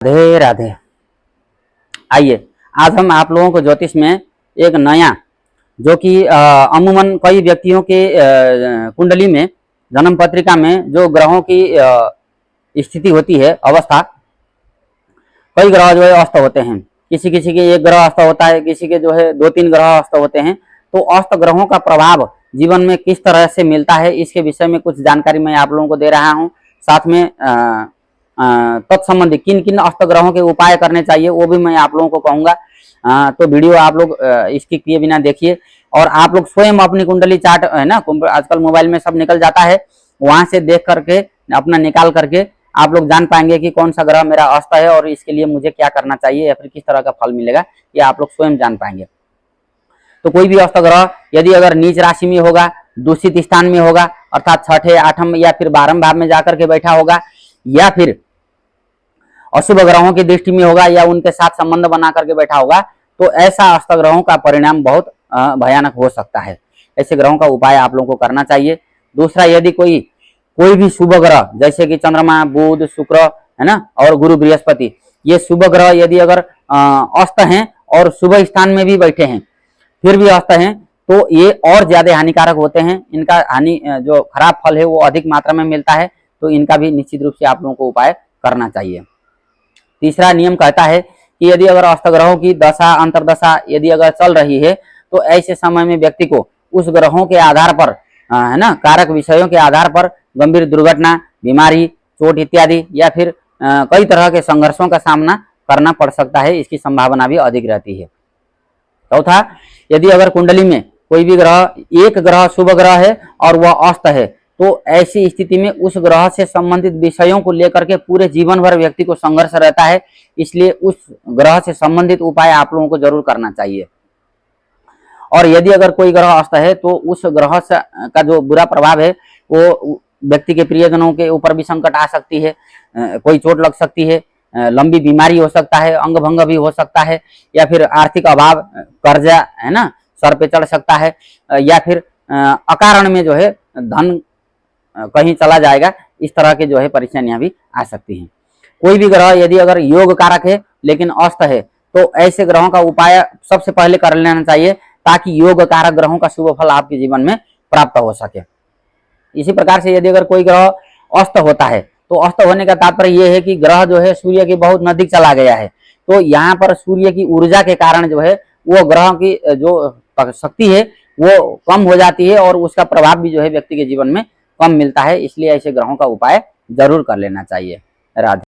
राधे राधे। आइए आज हम आप लोगों को ज्योतिष में एक नया, जो कि अमूमन कई व्यक्तियों के कुंडली में, जन्म पत्रिका में जो ग्रहों की स्थिति होती है, अवस्था, कई ग्रह जो है अस्त होते हैं। किसी किसी के एक ग्रह अस्त होता है, किसी के जो है 2-3 ग्रह अस्त होते हैं। तो अस्त ग्रहों का प्रभाव जीवन में किस तरह से मिलता है, इसके विषय में कुछ जानकारी मैं आप लोगों को दे रहा हूँ। साथ में तत्संबंधी किन किन अस्त ग्रहों के उपाय करने चाहिए वो भी मैं आप लोगों को कहूंगा। तो वीडियो आप लोग इसकी किए बिना देखिए, और आप लोग स्वयं अपनी कुंडली चार्ट है ना, आजकल मोबाइल में सब निकल जाता है, वहां से देख करके अपना निकाल करके आप लोग जान पाएंगे कि कौन सा ग्रह मेरा अस्त है और इसके लिए मुझे क्या करना चाहिए या फिर किस तरह का फल मिलेगा, ये आप लोग स्वयं जान पाएंगे। तो कोई भी अस्त ग्रह यदि अगर नीच राशि में होगा, दूषित स्थान में होगा, अर्थात छठे, आठम या फिर 12वें भाव में जाकर के बैठा होगा, या फिर अशुभ ग्रहों की दृष्टि में होगा, या उनके साथ संबंध बना करके बैठा होगा, तो ऐसा अस्त ग्रहों का परिणाम बहुत भयानक हो सकता है। ऐसे ग्रहों का उपाय आप लोगों को करना चाहिए। दूसरा, यदि कोई भी शुभ ग्रह जैसे कि चंद्रमा, बुध, शुक्र है ना, और गुरु, बृहस्पति, ये शुभ ग्रह यदि अगर अस्त हैं और शुभ स्थान में भी बैठे हैं, फिर भी अस्त हैं, तो ये और ज्यादा हानिकारक होते हैं। इनका हानि जो खराब फल है वो अधिक मात्रा में मिलता है, तो इनका भी निश्चित रूप से आप लोगों को उपाय करना चाहिए। तीसरा नियम कहता है कि यदि अगर अस्त ग्रहों की दशा, अंतरदशा यदि अगर चल रही है, तो ऐसे समय में व्यक्ति को उस ग्रहों के आधार पर है ना, कारक विषयों के आधार पर गंभीर दुर्घटना, बीमारी, चोट इत्यादि, या फिर कई तरह के संघर्षों का सामना करना पड़ सकता है। इसकी संभावना भी अधिक रहती है। चौथा, यदि अगर कुंडली में कोई भी ग्रह, एक ग्रह शुभ ग्रह है और वह अस्त है, तो ऐसी स्थिति में उस ग्रह से संबंधित विषयों को लेकर के पूरे जीवन भर व्यक्ति को संघर्ष रहता है। इसलिए उस ग्रह से संबंधित उपाय आप लोगों को जरूर करना चाहिए। और यदि अगर कोई ग्रह अस्त है, तो उस ग्रह का जो बुरा प्रभाव है वो व्यक्ति के प्रियजनों के ऊपर भी संकट आ सकती है, कोई चोट लग सकती है, लंबी बीमारी हो सकता है, अंग भंग भी हो सकता है, या फिर आर्थिक अभाव, कर्जा है ना सर पे चढ़ सकता है, या फिर अकारण में जो है धन कहीं चला जाएगा। इस तरह के जो है परेशानियां भी आ सकती हैं। कोई भी ग्रह यदि अगर योग कारक है लेकिन अस्त है, तो ऐसे ग्रहों का उपाय सबसे पहले कर लेना चाहिए, ताकि योग कारक ग्रहों का शुभ फल आपके जीवन में प्राप्त हो सके। इसी प्रकार से यदि अगर कोई ग्रह अस्त होता है, तो अस्त होने का तात्पर्य यह है कि ग्रह जो है सूर्य के बहुत नजदीक चला गया है। तो यहाँ पर सूर्य की ऊर्जा के कारण जो है वो ग्रह की जो शक्ति है वो कम हो जाती है, और उसका प्रभाव भी जो है व्यक्ति के जीवन में कम मिलता है। इसलिए ऐसे ग्रहों का उपाय जरूर कर लेना चाहिए। राधे।